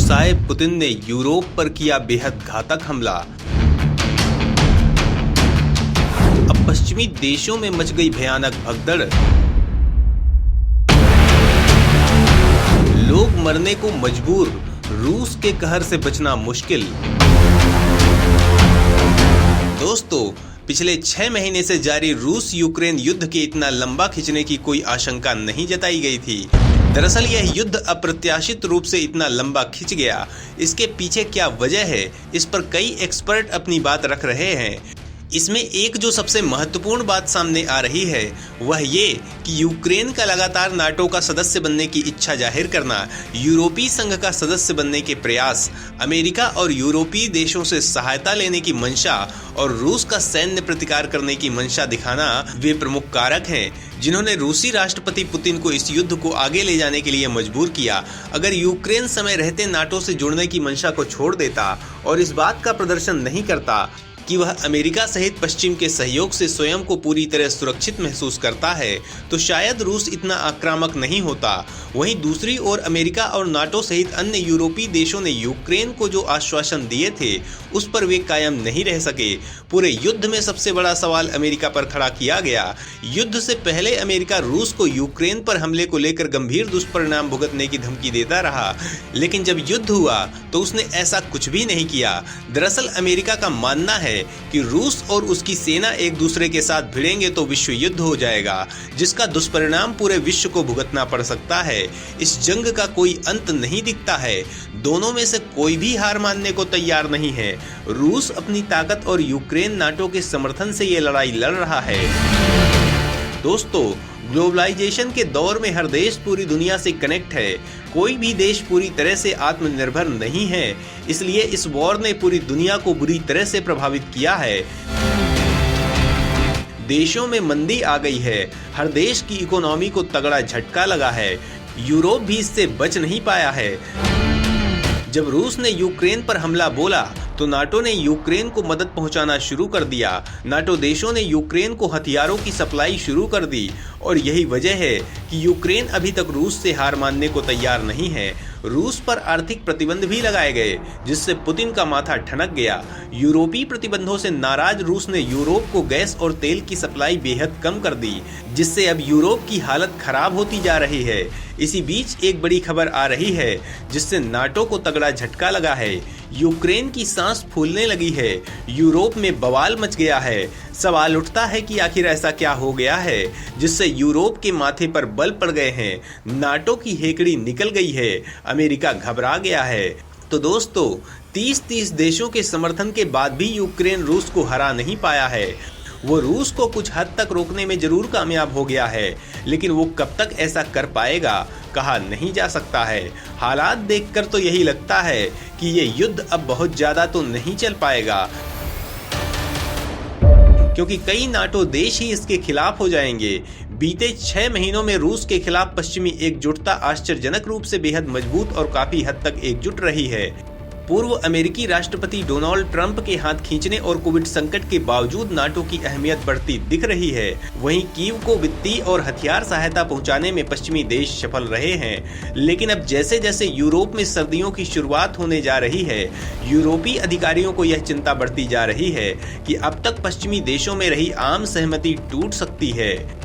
गुस्साए पुतिन ने यूरोप पर किया बेहद घातक हमला। अब पश्चिमी देशों में मच गई भयानक भगदड़। लोग मरने को मजबूर, रूस के कहर से बचना मुश्किल। दोस्तों, पिछले 6 महीने से जारी रूस यूक्रेन युद्ध के इतना लंबा खिंचने की कोई आशंका नहीं जताई गई थी। दरअसल यह युद्ध अप्रत्याशित रूप से इतना लंबा खिंच गया। इसके पीछे क्या वजह है, इस पर कई एक्सपर्ट अपनी बात रख रहे हैं। इसमें एक जो सबसे महत्वपूर्ण बात सामने आ रही है वह ये कि यूक्रेन का लगातार नाटो का सदस्य बनने की इच्छा जाहिर करना, यूरोपीय संघ का सदस्य बनने के प्रयास, अमेरिका और यूरोपीय देशों से सहायता लेने की मंशा और रूस का सैन्य प्रतिकार करने की मंशा दिखाना वे प्रमुख कारक हैं जिन्होंने रूसी राष्ट्रपति पुतिन को इस युद्ध को आगे ले जाने के लिए मजबूर किया। अगर यूक्रेन समय रहते नाटो से जुड़ने की मंशा को छोड़ देता और इस बात का प्रदर्शन नहीं करता कि वह अमेरिका सहित पश्चिम के सहयोग से स्वयं को पूरी तरह सुरक्षित महसूस करता है, तो शायद रूस इतना आक्रामक नहीं होता। वहीं दूसरी ओर अमेरिका और नाटो सहित अन्य यूरोपीय देशों ने यूक्रेन को जो आश्वासन दिए थे उस पर वे कायम नहीं रह सके। पूरे युद्ध में सबसे बड़ा सवाल अमेरिका पर खड़ा किया गया। युद्ध से पहले अमेरिका रूस को यूक्रेन पर हमले को लेकर गंभीर दुष्परिणाम भुगतने की धमकी देता रहा, लेकिन जब युद्ध हुआ तो उसने ऐसा कुछ भी नहीं किया। दरअसल अमेरिका का मानना है कि रूस और उसकी सेना एक दूसरे के साथ भिड़ेंगे तो विश्व युद्ध हो जाएगा, जिसका दुष्परिणाम पूरे विश्व को भुगतना पड़ सकता है। इस जंग का कोई अंत नहीं दिखता है। दोनों में से कोई भी हार मानने को तैयार नहीं है। रूस अपनी ताकत और यूक्रेन नाटो के समर्थन से ये लड़ाई लड़ रहा है। दोस्तों, ग्लोबलाइजेशन के दौर में हर देश पूरी दुनिया से कनेक्ट है। कोई भी देश पूरी तरह से आत्मनिर्भर नहीं है, इसलिए इस वॉर ने पूरी दुनिया को बुरी तरह से प्रभावित किया है। देशों में मंदी आ गई है, हर देश की इकोनॉमी को तगड़ा झटका लगा है। यूरोप भी इससे बच नहीं पाया है। जब रूस ने यूक्रेन पर हमला बोला तो नाटो ने यूक्रेन को मदद पहुंचाना शुरू कर दिया। नाटो देशों ने यूक्रेन को हथियारों की सप्लाई शुरू कर दी और यही वजह है कि यूक्रेन अभी तक रूस से हार मानने को तैयार नहीं है। रूस पर आर्थिक प्रतिबंध भी लगाए गए, जिससे पुतिन का माथा ठनक गया। यूरोपीय प्रतिबंधों से नाराज रूस ने यूरोप को गैस और तेल की सप्लाई बेहद कम कर दी, जिससे अब यूरोप की हालत खराब होती जा रही है। इसी बीच एक बड़ी खबर आ रही है जिससे नाटो को तगड़ा झटका लगा है। यूक्रेन की सांस फूलने लगी है। यूरोप में बवाल मच गया है। सवाल उठता है कि आखिर ऐसा क्या हो गया है जिससे यूरोप के माथे पर बल पड़ गए हैं। नाटो की हेकड़ी निकल गई है। अमेरिका घबरा गया है। तो दोस्तों, 30 देशों के समर्थन के बाद भी यूक्रेन रूस को हरा नहीं पाया है। वो रूस को कुछ हद तक रोकने में जरूर कामयाब हो गया है, लेकिन वो कब तक ऐसा कर पाएगा कहा नहीं जा सकता है। हालात देखकर तो यही लगता है कि ये युद्ध अब बहुत ज्यादा तो नहीं चल पाएगा, क्योंकि कई नाटो देश ही इसके खिलाफ हो जाएंगे। बीते 6 महीनों में रूस के खिलाफ पश्चिमी एकजुटता आश्चर्यजनक रूप से बेहद मजबूत और काफी हद तक एकजुट रही है। पूर्व अमेरिकी राष्ट्रपति डोनाल्ड ट्रंप के हाथ खींचने और कोविड संकट के बावजूद नाटो की अहमियत बढ़ती दिख रही है। वहीं कीव को वित्तीय और हथियार सहायता पहुंचाने में पश्चिमी देश सफल रहे हैं। लेकिन अब जैसे जैसे यूरोप में सर्दियों की शुरुआत होने जा रही है, यूरोपीय अधिकारियों को यह चिंता बढ़ती जा रही है कि अब तक पश्चिमी देशों में रही आम सहमति टूट सकती है।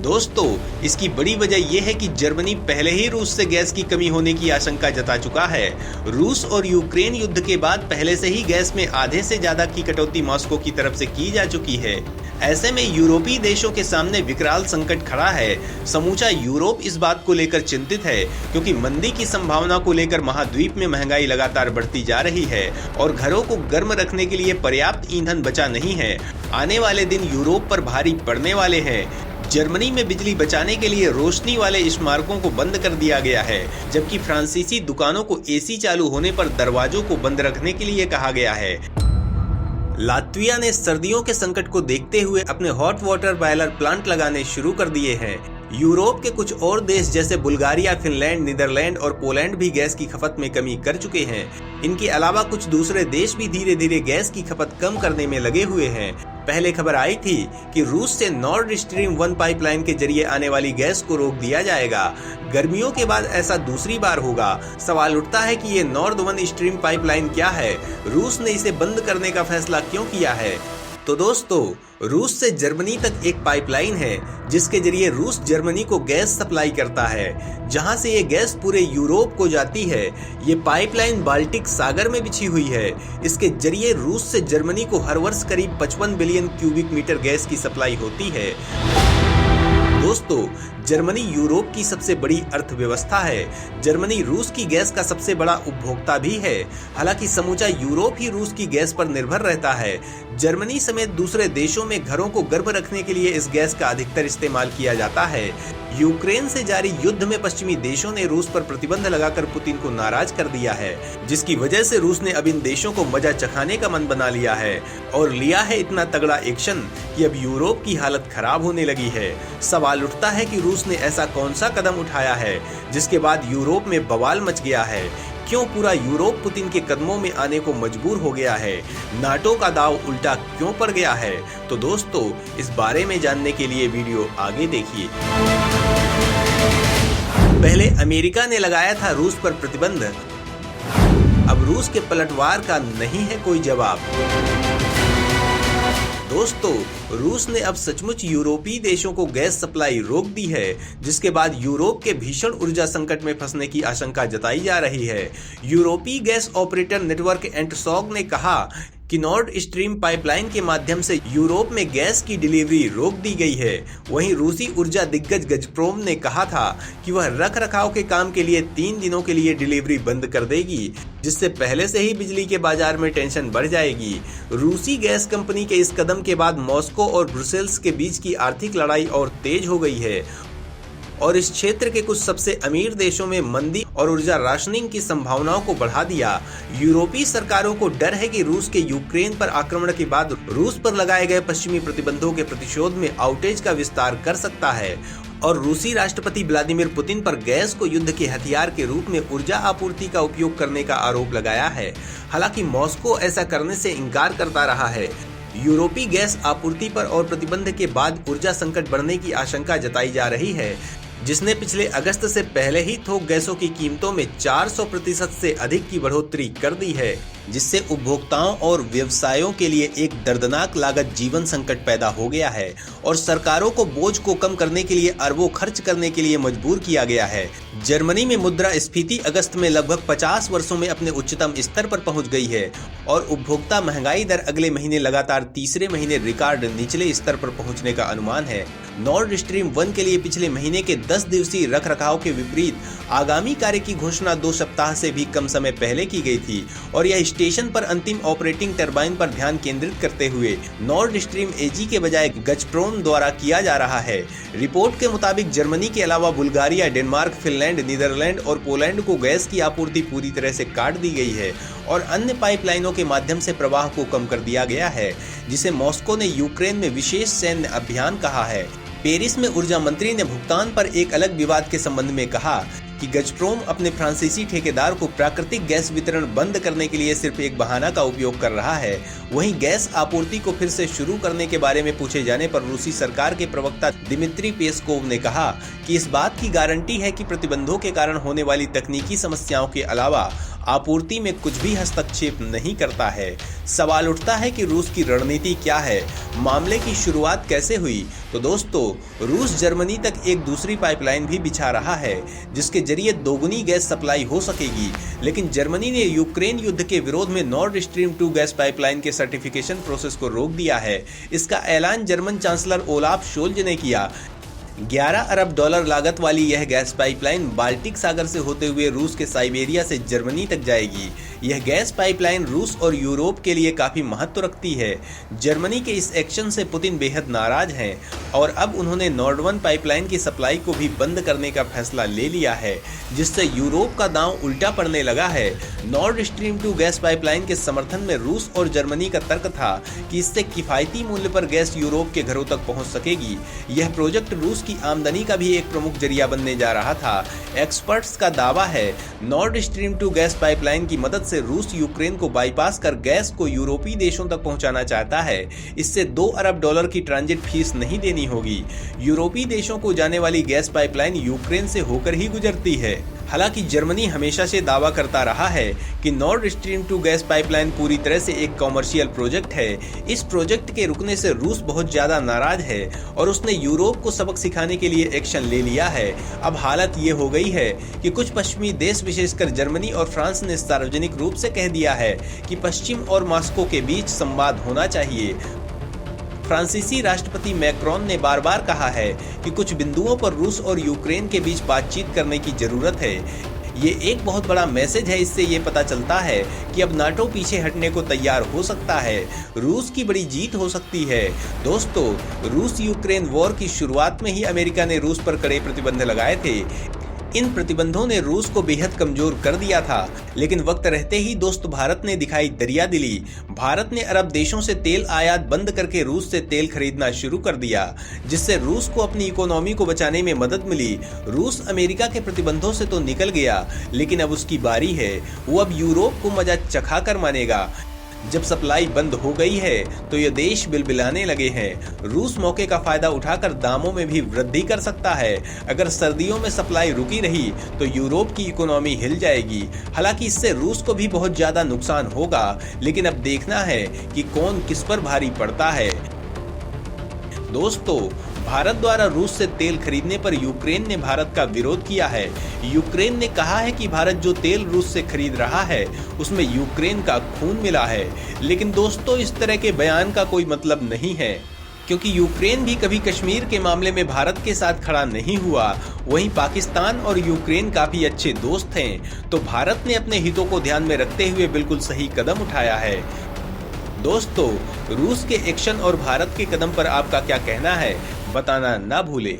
दोस्तों, इसकी बड़ी वजह यह है कि जर्मनी पहले ही रूस से गैस की कमी होने की आशंका जता चुका है। रूस और यूक्रेन युद्ध के बाद पहले से ही गैस में आधे से ज्यादा की कटौती मॉस्को की तरफ से की जा चुकी है। ऐसे में यूरोपीय देशों के सामने विकराल संकट खड़ा है। समूचा यूरोप इस बात को लेकर चिंतित है, क्योंकि मंदी की संभावना को लेकर महाद्वीप में महंगाई लगातार बढ़ती जा रही है और घरों को गर्म रखने के लिए पर्याप्त ईंधन बचा नहीं है। आने वाले दिन यूरोप पर भारी पड़ने वाले हैं। जर्मनी में बिजली बचाने के लिए रोशनी वाले स्मारकों को बंद कर दिया गया है, जबकि फ्रांसीसी दुकानों को एसी चालू होने पर दरवाजों को बंद रखने के लिए कहा गया है। लात्विया ने सर्दियों के संकट को देखते हुए अपने हॉट वाटर बॉयलर प्लांट लगाने शुरू कर दिए हैं। यूरोप के कुछ और देश जैसे बुल्गारिया, फिनलैंड, नीदरलैंड और पोलैंड भी गैस की खपत में कमी कर चुके हैं। इनके अलावा कुछ दूसरे देश भी धीरे धीरे गैस की खपत कम करने में लगे हुए हैं। पहले खबर आई थी कि रूस से नॉर्ड स्ट्रीम 1 पाइपलाइन के जरिए आने वाली गैस को रोक दिया जाएगा। गर्मियों के बाद ऐसा दूसरी बार होगा। सवाल उठता है कि ये नॉर्ड 1 स्ट्रीम पाइपलाइन क्या है, रूस ने इसे बंद करने का फैसला क्यों किया है। तो दोस्तों, रूस से जर्मनी तक एक पाइपलाइन है जिसके जरिए रूस जर्मनी को गैस सप्लाई करता है, जहां से ये गैस पूरे यूरोप को जाती है। ये पाइपलाइन बाल्टिक सागर में बिछी हुई है। इसके जरिए रूस से जर्मनी को हर वर्ष करीब 55 बिलियन क्यूबिक मीटर गैस की सप्लाई होती है। दोस्तों, जर्मनी यूरोप की सबसे बड़ी अर्थव्यवस्था है। जर्मनी रूस की गैस का सबसे बड़ा उपभोक्ता भी है। हालांकि समूचा यूरोप ही रूस की गैस पर निर्भर रहता है। जर्मनी समेत दूसरे देशों में घरों को गर्म रखने के लिए इस गैस का अधिकतर इस्तेमाल किया जाता है। यूक्रेन से जारी युद्ध में पश्चिमी देशों ने रूस पर प्रतिबंध लगाकर पुतिन को नाराज कर दिया है, जिसकी वजह से रूस ने अब इन देशों को मजा चखाने का मन बना लिया है और लिया है इतना तगड़ा एक्शन कि अब यूरोप की हालत खराब होने लगी है। सवाल उठता है कि रूस ने ऐसा कौन सा कदम उठाया है जिसके बाद यूरोप में बवाल मच गया है। क्यों पूरा यूरोप पुतिन के कदमों में आने को मजबूर हो गया है? नाटो का दाव उल्टा क्यों पड़ गया है? तो दोस्तों, इस बारे में जानने के लिए वीडियो आगे देखिए। पहले अमेरिका ने लगाया था रूस पर प्रतिबंध, अब रूस के पलटवार का नहीं है कोई जवाब। दोस्तों, रूस ने अब सचमुच यूरोपीय देशों को गैस सप्लाई रोक दी है, जिसके बाद यूरोप के भीषण ऊर्जा संकट में फंसने की आशंका जताई जा रही है। यूरोपीय गैस ऑपरेटर नेटवर्क एंटसॉग ने कहा कि नॉर्ड स्ट्रीम पाइपलाइन के माध्यम से यूरोप में गैस की डिलीवरी रोक दी गई है। वहीं रूसी ऊर्जा दिग्गज गजप्रोम ने कहा था कि वह रखरखाव के काम के लिए 3 दिनों के लिए डिलीवरी बंद कर देगी, जिससे पहले से ही बिजली के बाजार में टेंशन बढ़ जाएगी। रूसी गैस कंपनी के इस कदम के बाद मॉस्को और ब्रुसेल्स के बीच की आर्थिक लड़ाई और तेज हो गई है और इस क्षेत्र के कुछ सबसे अमीर देशों में मंदी और ऊर्जा राशनिंग की संभावनाओं को बढ़ा दिया। यूरोपीय सरकारों को डर है कि रूस के यूक्रेन पर आक्रमण के बाद रूस पर लगाए गए पश्चिमी प्रतिबंधों के प्रतिशोध में आउटेज का विस्तार कर सकता है और रूसी राष्ट्रपति व्लादिमीर पुतिन पर गैस को युद्ध के हथियार के रूप में ऊर्जा आपूर्ति का उपयोग करने का आरोप लगाया है। हालांकि मॉस्को ऐसा करने से इनकार करता रहा है। यूरोपीय गैस आपूर्ति पर और प्रतिबंध के बाद ऊर्जा संकट बढ़ने की आशंका जताई जा रही है, जिसने पिछले अगस्त से पहले ही थोक गैसों की कीमतों में 400% से अधिक की बढ़ोतरी कर दी है, जिससे उपभोक्ताओं और व्यवसायों के लिए एक दर्दनाक लागत जीवन संकट पैदा हो गया है और सरकारों को बोझ को कम करने के लिए अरबों खर्च करने के लिए मजबूर किया गया है। जर्मनी में मुद्रा स्फीति अगस्त में लगभग 50 वर्षों में अपने उच्चतम स्तर पर पहुंच गई है और उपभोक्ता महंगाई दर अगले महीने लगातार तीसरे महीने रिकॉर्ड निचले स्तर पर पहुंचने का अनुमान है। नॉर्ड स्ट्रीम 1 के लिए पिछले महीने के 10 दिवसीय रखरखाव के विपरीत आगामी कार्य की घोषणा 2 सप्ताह से भी कम समय पहले की गई थी और यह स्टेशन पर अंतिम ऑपरेटिंग टरबाइन पर ध्यान केंद्रित करते हुए नॉर्ड स्ट्रीम एजी के बजाय गजप्रोम द्वारा किया जा रहा है। रिपोर्ट के मुताबिक जर्मनी के अलावा बुल्गारिया, डेनमार्क, फिनलैंड, नीदरलैंड और पोलैंड को गैस की आपूर्ति पूरी तरह से काट दी गई है और अन्य पाइपलाइनों के माध्यम से प्रवाह को कम कर दिया गया है, जिसे मॉस्को ने यूक्रेन में विशेष सैन्य अभियान कहा है। पेरिस में ऊर्जा मंत्री ने भुगतान पर एक अलग विवाद के संबंध में कहा कि गजप्रोम अपने फ्रांसीसी ठेकेदार को प्राकृतिक गैस वितरण बंद करने के लिए सिर्फ एक बहाना का उपयोग कर रहा है। वहीं गैस आपूर्ति को फिर से शुरू करने के बारे में पूछे जाने पर रूसी सरकार के प्रवक्ता दिमित्री पेस्कोव ने कहा कि इस बात की गारंटी है कि प्रतिबंधों के कारण होने वाली तकनीकी समस्याओं के अलावा आपूर्ति में कुछ भी हस्तक्षेप नहीं करता है। सवाल उठता है कि रूस की रणनीति क्या है, मामले की शुरुआत कैसे हुई? तो दोस्तों, रूस जर्मनी तक एक दूसरी पाइपलाइन भी बिछा रहा है जिसके जरिए दोगुनी गैस सप्लाई हो सकेगी, लेकिन जर्मनी ने यूक्रेन युद्ध के विरोध में नॉर्ड स्ट्रीम 2 गैस पाइपलाइन के सर्टिफिकेशन प्रोसेस को रोक दिया है। इसका ऐलान जर्मन चांसलर ओलाफ शोल्ज ने किया। 11 अरब डॉलर लागत वाली यह गैस पाइपलाइन बाल्टिक सागर से होते हुए रूस के साइबेरिया से जर्मनी तक जाएगी। यह गैस पाइपलाइन रूस और यूरोप के लिए काफी महत्व रखती है। जर्मनी के इस एक्शन से पुतिन बेहद नाराज हैं और अब उन्होंने नॉर्ड 1 पाइपलाइन की सप्लाई को भी बंद करने का फैसला ले लिया है, जिससे यूरोप का दांव उल्टा पड़ने लगा है। नॉर्ड स्ट्रीम 2 गैस पाइपलाइन के समर्थन में रूस और जर्मनी का तर्क था कि इससे किफायती मूल्य पर गैस यूरोप के घरों तक पहुंच सकेगी। यह प्रोजेक्ट रूस की आमदनी का भी एक प्रमुख जरिया बनने जा रहा था। एक्सपर्ट्स का दावा है नॉर्ड स्ट्रीम 2 गैस पाइपलाइन की मदद से रूस यूक्रेन को बाईपास कर गैस को यूरोपीय देशों तक पहुंचाना चाहता है। इससे $2 अरब की ट्रांजिट फीस नहीं देनी होगी। यूरोपीय देशों को जाने वाली गैस पाइपलाइन यूक्रेन से होकर ही गुजरती है। हालांकि जर्मनी हमेशा से दावा करता रहा है कि नॉर्ड स्ट्रीम 2 गैस पाइपलाइन पूरी तरह से एक कॉमर्शियल प्रोजेक्ट है। इस प्रोजेक्ट के रुकने से रूस बहुत ज्यादा नाराज है और उसने यूरोप को सबक सिखाने के लिए एक्शन ले लिया है। अब हालत ये हो गई है कि कुछ पश्चिमी देश विशेषकर जर्मनी और फ्रांस ने सार्वजनिक रूप से कह दिया है कि पश्चिम और मॉस्को के बीच संवाद होना चाहिए। फ्रांसीसी राष्ट्रपति मैक्रोन ने बार बार कहा है कि कुछ बिंदुओं पर रूस और यूक्रेन के बीच बातचीत करने की जरूरत है। ये एक बहुत बड़ा मैसेज है। इससे ये पता चलता है कि अब नाटो पीछे हटने को तैयार हो सकता है। रूस की बड़ी जीत हो सकती है। दोस्तों, रूस यूक्रेन वॉर की शुरुआत में ही अमेरिका ने रूस पर कड़े प्रतिबंध लगाए थे। इन प्रतिबंधों ने रूस को बेहद कमजोर कर दिया था, लेकिन वक्त रहते ही दोस्त भारत ने दिखाई दरियादिली। भारत ने अरब देशों से तेल आयात बंद करके रूस से तेल खरीदना शुरू कर दिया, जिससे रूस को अपनी इकोनॉमी को बचाने में मदद मिली। रूस अमेरिका के प्रतिबंधों से तो निकल गया, लेकिन अब उसकी बारी है। वो अब यूरोप को मजा चखा कर मानेगा। जब सप्लाई बंद हो गई है तो ये देश बिलबिलाने लगे हैं। रूस मौके का फायदा उठाकर दामों में भी वृद्धि कर सकता है। अगर सर्दियों में सप्लाई रुकी रही तो यूरोप की इकोनॉमी हिल जाएगी। हालांकि इससे रूस को भी बहुत ज्यादा नुकसान होगा, लेकिन अब देखना है कि कौन किस पर भारी पड़ता है। दोस्तों, भारत द्वारा रूस से तेल खरीदने पर यूक्रेन ने भारत का विरोध किया है। यूक्रेन ने कहा है कि भारत जो तेल रूस से खरीद रहा है उसमें यूक्रेन का खून मिला है। लेकिन दोस्तों, इस तरह के बयान का कोई मतलब नहीं है, क्योंकि यूक्रेन भी कभी कश्मीर के मामले में भारत के साथ खड़ा नहीं हुआ। वहीं पाकिस्तान और यूक्रेन काफी अच्छे दोस्त हैं, तो भारत ने अपने हितों को ध्यान में रखते हुए बिल्कुल सही कदम उठाया है। दोस्तों, रूस के एक्शन और भारत के कदम पर आपका क्या कहना है, बताना ना भूलें।